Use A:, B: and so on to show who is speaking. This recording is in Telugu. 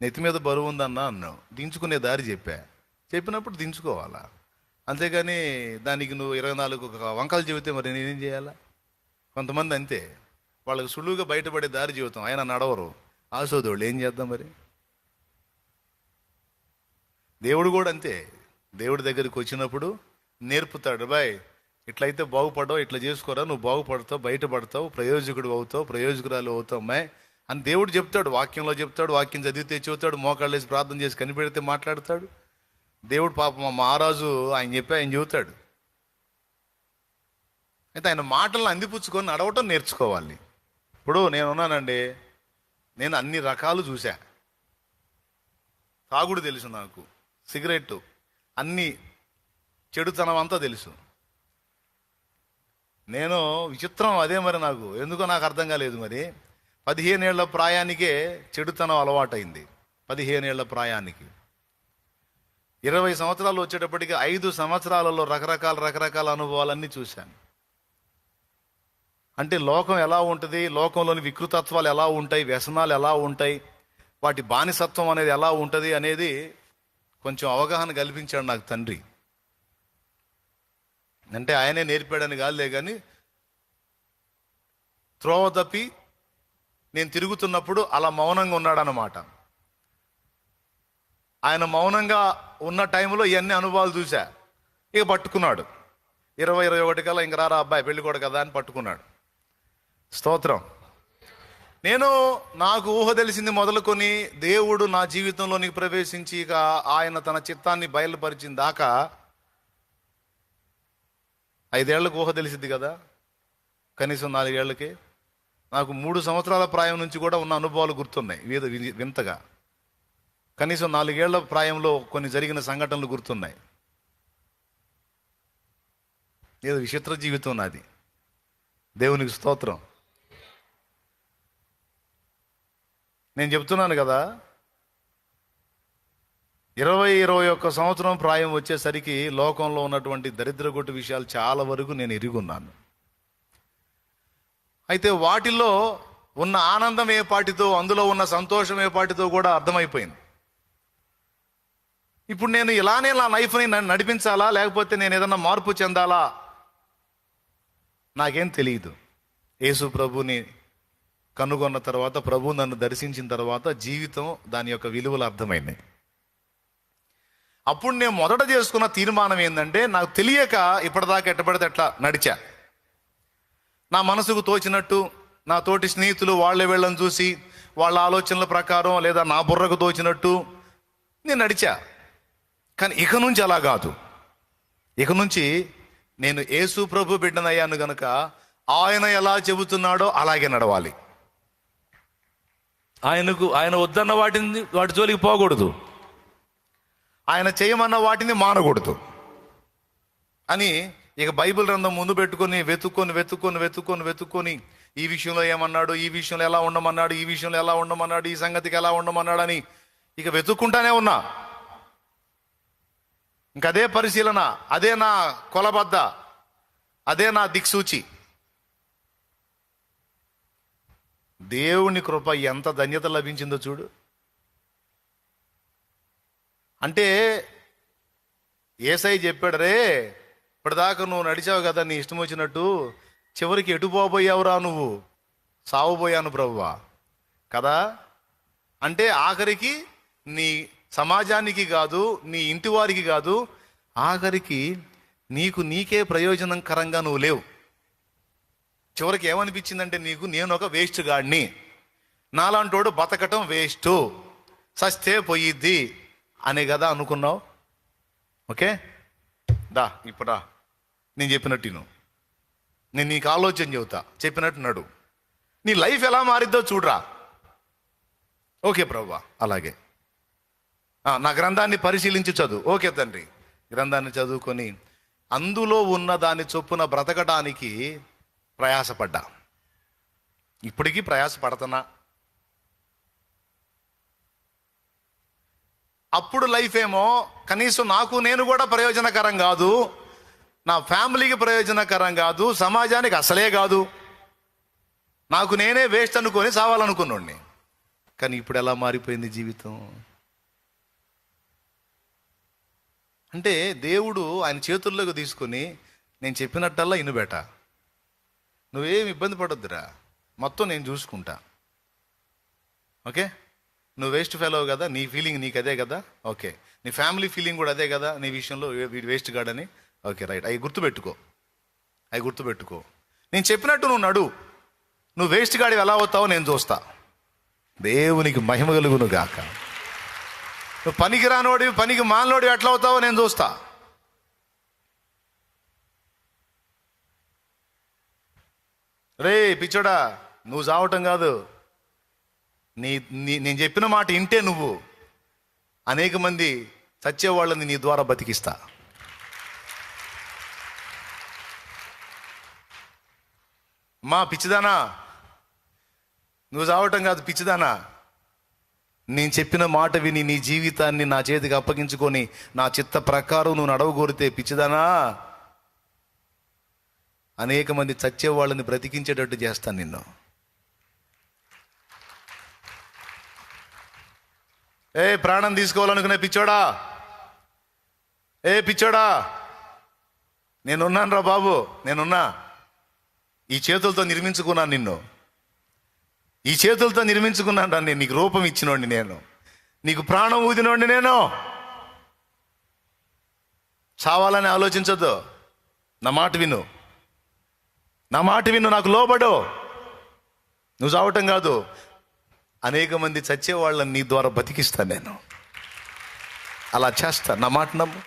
A: నెత్తి మీద బరువు ఉందన్నా అన్నావు, దించుకునే దారి చెప్పినప్పుడు దించుకోవాలా. అంతేగాని దానికి నువ్వు 24 వంకలు చెబితే మరి నేనేం చేయాలా? కొంతమంది అంతే, వాళ్ళకి సులువుగా బయటపడే దారి చెబుతాం, ఆయన నడవరు, ఆసోదోళ్ళు ఏం చేద్దాం మరి? దేవుడు కూడా అంతే, దేవుడి దగ్గరికి వచ్చినప్పుడు నేర్పుతాడు, బాయ్ ఇట్లయితే బాగుపడవు, ఇట్లా చేసుకోరా, నువ్వు బాగుపడతావు, బయటపడతావు, ప్రయోజకుడు అవుతావు, ప్రయోజకురాలు అవుతావు అమ్మాయి అని దేవుడు చెప్తాడు. వాక్యంలో చెప్తాడు, వాక్యం చదివితే చెబుతాడు, మోకాళ్ళు వేసి ప్రార్థన చేసి కనిపెడితే మాట్లాడతాడు. దేవుడు పాపం మా మహారాజు ఆయన చెబుతాడు. అయితే ఆయన మాటలను అందిపుచ్చుకొని నడవటం నేర్చుకోవాలి. ఇప్పుడు నేనున్నానండి, నేను అన్ని రకాలు చూసా. తాగుడు తెలుసు నాకు, సిగరెట్, అన్ని చెడుతనం అంతా తెలుసు. నేను విచిత్రం అదే, మరి నాకు ఎందుకో నాకు అర్థం కాలేదు. మరి 15 ఏళ్ల ప్రాయానికే చెడుతనం అలవాటైంది. 15 ఏళ్ల ప్రాయానికి 20 సంవత్సరాలు వచ్చేటప్పటికి 5 సంవత్సరాలలో రకరకాల అనుభవాలన్నీ చూశాను. అంటే లోకం ఎలా ఉంటుంది, లోకంలోని వికృతత్వాలు ఎలా ఉంటాయి, వ్యసనాలు ఎలా ఉంటాయి, వాటి బానిసత్వం అనేది ఎలా ఉంటుంది అనేది కొంచెం అవగాహన కల్పించాడు నాకు తండ్రి. అంటే ఆయనే నేర్పాడని కాదులే, కానీ త్రోవ తప్పి నేను తిరుగుతున్నప్పుడు అలా మౌనంగా ఉన్నాడనమాట. ఆయన మౌనంగా ఉన్న టైంలో ఇవన్నీ అనుభవాలు చూసా. ఇక పట్టుకున్నాడు. 20-21 కల్లా ఇంక రారా అబ్బాయి పెళ్ళి కూడా కదా అని పట్టుకున్నాడు. స్తోత్రం. నాకు ఊహ తెలిసింది మొదలుకొని దేవుడు నా జీవితంలోనికి ప్రవేశించి ఇక ఆయన తన చిత్తాన్ని బయలుపరిచిన దాకా 5 ఏళ్లకు ఊహ తెలిసింది కదా, కనీసం 4 ఏళ్ళకి. నాకు 3 సంవత్సరాల ప్రాయం నుంచి కూడా ఉన్న అనుభవాలు గుర్తున్నాయి వింతగా. కనీసం 4 ఏళ్ల ప్రాయంలో కొన్ని జరిగిన సంఘటనలు గుర్తున్నాయి. ఏదో విచిత్ర జీవితం నాది. దేవునికి స్తోత్రం. నేను చెప్తున్నాను కదా, 20-21 సంవత్సరం ప్రాయం వచ్చేసరికి లోకంలో ఉన్నటువంటి దరిద్రగొట్టు విషయాలు చాలా వరకు నేను ఎరుగున్నాను. అయితే వాటిల్లో ఉన్న ఆనందం ఏ పాటితో, అందులో ఉన్న సంతోషం ఏ పాటితో కూడా అర్థమైపోయింది. ఇప్పుడు నేను ఇలానే నా లైఫ్ని నడిపించాలా, లేకపోతే నేను ఏదన్నా మార్పు చెందాలా, నాకేం తెలియదు. యేసు ప్రభుని కనుగొన్న తర్వాత, ప్రభు నన్ను దర్శించిన తర్వాత జీవితం దాని యొక్క విలువలు అర్థమైనాయి. అప్పుడు నేను మొదట చేసుకున్న తీర్మానం ఏంటంటే, నాకు తెలియక ఇప్పటిదాకా ఎట్టబడితే ఎట్లా నడిచా, నా మనసుకు తోచినట్టు, నా తోటి స్నేహితులు వాళ్ళ వీళ్ళని చూసి వాళ్ళ ఆలోచనల ప్రకారం, లేదా నా బుర్రకు తోచినట్టు నేను నడిచా. కానీ ఇక నుంచి అలా కాదు. ఇక నుంచి నేను యేసు ప్రభు బిడ్డనయ్యాను గనుక ఆయన ఎలా చెబుతున్నాడో అలాగే నడవాలి. ఆయన వద్దన్న వాటి జోలికి పోకూడదు, ఆయన చేయమన్న వాటిని మానకూడదు అని ఇక బైబిల్ గ్రంథం ముందు పెట్టుకొని వెతుక్కొని ఈ విషయంలో ఏమన్నాడు, ఈ విషయంలో ఎలా ఉండమన్నాడు, ఈ విషయంలో ఎలా ఉండమన్నాడు, ఈ సంగతికి ఎలా ఉండమన్నాడు అని ఇక వెతుక్కుంటానే ఉన్నా. ఇంకదే పరిశీలన, అదే నా కొలబద్ద, అదే నా దిక్సూచి. దేవుని కృప ఎంత ధన్యత లభించిందో చూడు. అంటే యేసయ్య చెప్పాడు, రే ఇప్పటిదాకా నువ్వు నడిచావు కదా నీ ఇష్టం వచ్చినట్టు, చివరికి ఎటు పోబోయావురా నువ్వు? సావుపోయాను ప్రభువా కదా. అంటే ఆఖరికి నీ సమాజానికి కాదు, నీ ఇంటి వారికి కాదు, ఆఖరికి నీకే ప్రయోజనకరంగా నువ్వు లేవు. చివరికి ఏమనిపించిందంటే, నేను ఒక వేస్ట్ గాడిని, నాలాంటోడు బతకటం వేస్ట్, సస్తే పోయిద్ది అనే కదా అనుకున్నావు. ఓకే ఇప్పుడు నేను చెప్పినట్టు నేను నీకు ఆలోచన చెబుతా, చెప్పినట్టు నడు, నీ లైఫ్ ఎలా మారిద్దో చూడరా. ఓకే ప్రభువా, అలాగే. నా గ్రంథాన్ని పరిశీలించి చదువు. ఓకే తండ్రి. గ్రంథాన్ని చదువుకొని అందులో ఉన్న దాని చొప్పున బ్రతకడానికి ప్రయాసపడ్డా. ఇప్పటికీ ప్రయాసపడుతున్నా. అప్పుడు లైఫ్ ఏమో కనీసం నేను కూడా ప్రయోజనకరం కాదు, నా ఫ్యామిలీకి ప్రయోజనకరం కాదు, సమాజానికి అసలే కాదు, నేనే వేస్ట్ అనుకొని సావాలనుకున్నాండి. కానీ ఇప్పుడు ఎలా మారిపోయింది జీవితం. అంటే దేవుడు ఆయన చేతుల్లోకి తీసుకొని నేను చెప్పినట్టల్లా ఇనుబెట, నువ్వేం ఇబ్బంది పడొద్దురా, మొత్తం నేను చూసుకుంటా. ఓకే, నువ్వు వేస్ట్ ఫెలో కదా, నీ ఫీలింగ్ నీకు అదే కదా, ఓకే, నీ ఫ్యామిలీ ఫీలింగ్ కూడా అదే కదా నీ విషయంలో, వీడు వేస్ట్ గాడని. ఓకే రైట్, అవి గుర్తుపెట్టుకో. నేను చెప్పినట్టు నువ్వు నడు, నువ్వు వేస్ట్ గాడి ఎలా అవుతావో నేను చూస్తా. దేవునికి మహిమ కలుగును గాక. నువ్వు పనికి రానోడి, పనికి మానోడి ఎట్లా అవుతావో నేను చూస్తా. రే పిచ్చోడా, నువ్వు చావటం కాదు, నేను చెప్పిన మాట వింటే నువ్వు అనేక మంది చచ్చేవాళ్ళని నీ ద్వారా బతికిస్తా. మా పిచ్చిదానా, నువ్వు చావటం కాదు పిచ్చిదానా, నేను చెప్పిన మాట విని నీ జీవితాన్ని నా చేతికి అప్పగించుకొని నా చిత్త ప్రకారం నువ్వు నడవగోరితే పిచ్చిదానా, అనేక మంది చచ్చేవాళ్ళని బ్రతికించేటట్టు చేస్తాను నిన్ను. ప్రాణం తీసుకోవాలనుకునే పిచ్చోడా, పిచ్చోడా, నేనున్నాను రా బాబు, నేనున్నా. ఈ చేతులతో నిర్మించుకున్నాను నిన్ను, ఈ చేతులతో నిర్మించుకున్నాను రా. నేను నీకు రూపం ఇచ్చినోడిని, నేను నీకు ప్రాణం ఊదినోడిని. నేను చావాలని ఆలోచించొద్దు, నా మాట విను, నాకు లోబడు. నువ్వు చావటం కాదు, అనేక మంది చచ్చేవాళ్ళని నీ ద్వారా బతికిస్తాను నేను. అలా చేస్తా, నా మాట నమ్ము.